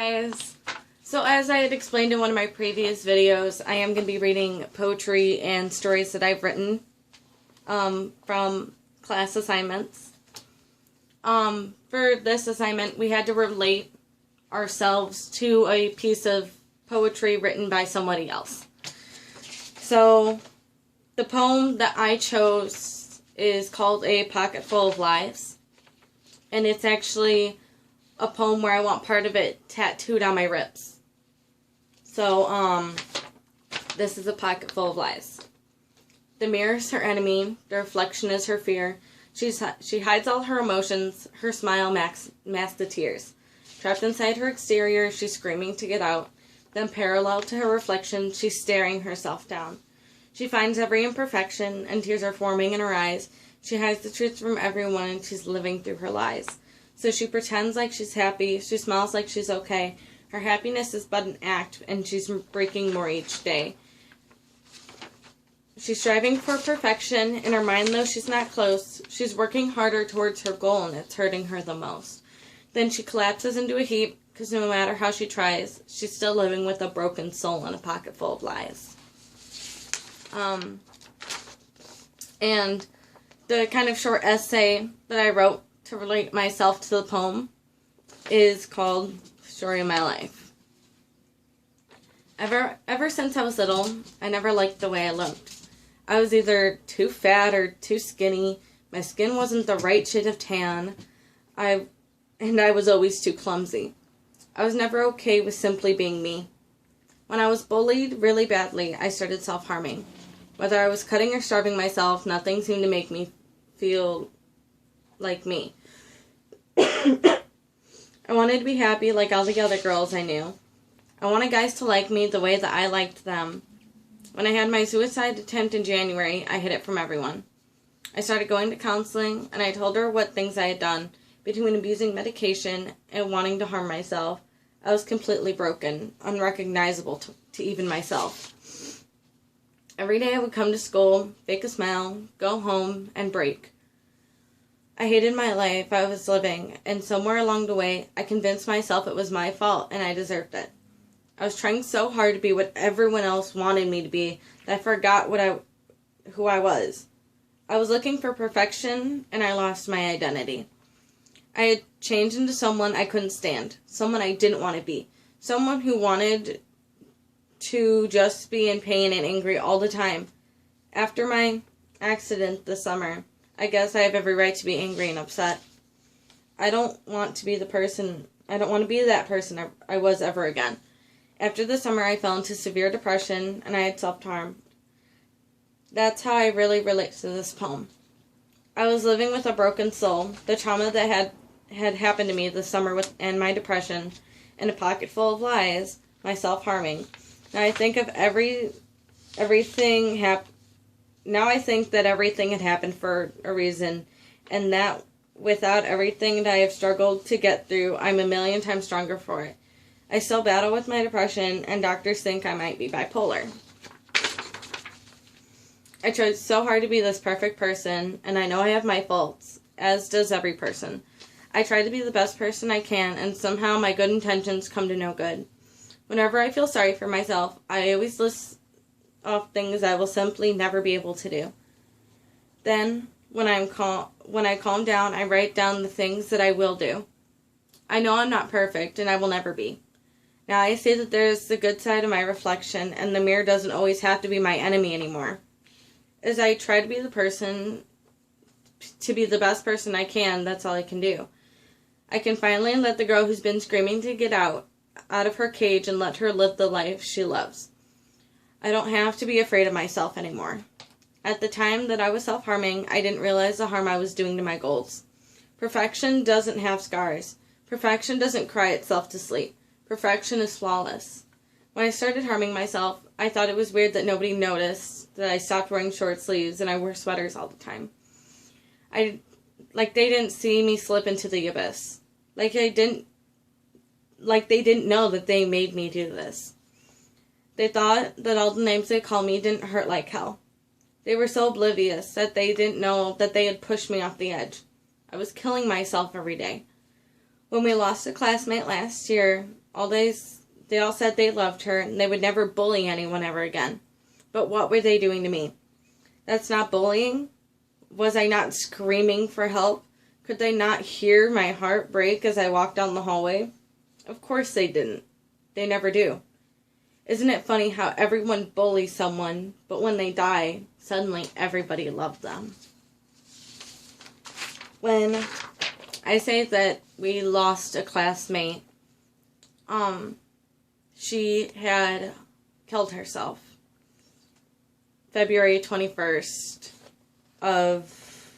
Guys, so as I had explained in one of my previous videos, I am going to be reading poetry and stories that I've written from class assignments. For this assignment, we had to relate ourselves to a piece of poetry written by somebody else. So, the poem that I chose is called A Pocket Full of Lies, and it's actually a poem where I want part of it tattooed on my ribs. So, this is a pocket full of lies. The mirror is her enemy, the reflection is her fear. She hides all her emotions, her smile masks the tears. Trapped inside her exterior, she's screaming to get out. Then parallel to her reflection, she's staring herself down. She finds every imperfection, and tears are forming in her eyes. She hides the truth from everyone, and she's living through her lies. So she pretends like she's happy, she smiles like she's okay. Her happiness is but an act, and she's breaking more each day. She's striving for perfection. In her mind, though she's not close, she's working harder towards her goal, and it's hurting her the most. Then she collapses into a heap, because no matter how she tries, she's still living with a broken soul and a pocket full of lies. And the kind of short essay that I wrote to relate myself to the poem is called Story of My Life. Ever since I was little, I never liked the way I looked. I was either too fat or too skinny. My skin wasn't the right shade of tan. I was always too clumsy. I was never okay with simply being me. When I was bullied really badly, I started self-harming. Whether I was cutting or starving myself, nothing seemed to make me feel like me. I wanted to be happy like all the other girls I knew. I wanted guys to like me the way that I liked them. When I had my suicide attempt in January, I hid it from everyone. I started going to counseling, and I told her what things I had done. Between abusing medication and wanting to harm myself, I was completely broken, unrecognizable to even myself. Every day I would come to school, fake a smile, go home, and break. I hated my life I was living, and somewhere along the way, I convinced myself it was my fault and I deserved it. I was trying so hard to be what everyone else wanted me to be that I forgot who I was. I was looking for perfection, and I lost my identity. I had changed into someone I couldn't stand, someone I didn't want to be, someone who wanted to just be in pain and angry all the time. After my accident this summer, I guess I have every right to be angry and upset. I don't want to be that person I was ever again. After the summer, I fell into severe depression, and I had self-harm. That's how I really relate to this poem. I was living with a broken soul, the trauma that had happened to me this summer and my depression, and a pocket full of lies, my self-harming. Now I think that everything had happened for a reason, and that without everything that I have struggled to get through, I'm a million times stronger for it. I still battle with my depression, and doctors think I might be bipolar. I tried so hard to be this perfect person, and I know I have my faults, as does every person. I try to be the best person I can, and somehow my good intentions come to no good. Whenever I feel sorry for myself, I always list off things I will simply never be able to do. Then, when I calm down, I write down the things that I will do. I know I'm not perfect, and I will never be. Now I see that there's the good side of my reflection, and the mirror doesn't always have to be my enemy anymore. As I try to be the best person I can, that's all I can do. I can finally let the girl who's been screaming to get out of her cage and let her live the life she loves. I don't have to be afraid of myself anymore. At the time that I was self-harming, I didn't realize the harm I was doing to my goals. Perfection doesn't have scars. Perfection doesn't cry itself to sleep. Perfection is flawless. When I started harming myself, I thought it was weird that nobody noticed that I stopped wearing short sleeves and I wore sweaters all the time. They didn't see me slip into the abyss. They didn't know that they made me do this. They thought that all the names they called me didn't hurt like hell. They were so oblivious that they didn't know that they had pushed me off the edge. I was killing myself every day. When we lost a classmate last year, They all said they loved her and they would never bully anyone ever again. But what were they doing to me? That's not bullying? Was I not screaming for help? Could they not hear my heart break as I walked down the hallway? Of course they didn't. They never do. Isn't it funny how everyone bullies someone, but when they die, suddenly everybody loves them? When I say that we lost a classmate, she had killed herself. February 21st of,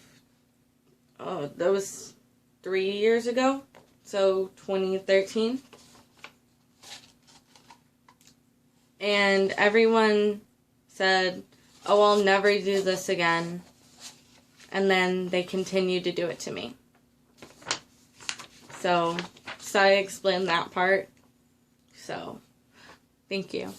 that was 3 years ago, so 2013. And everyone said, oh, I'll never do this again. And then they continued to do it to me. So I explained that part. So, thank you.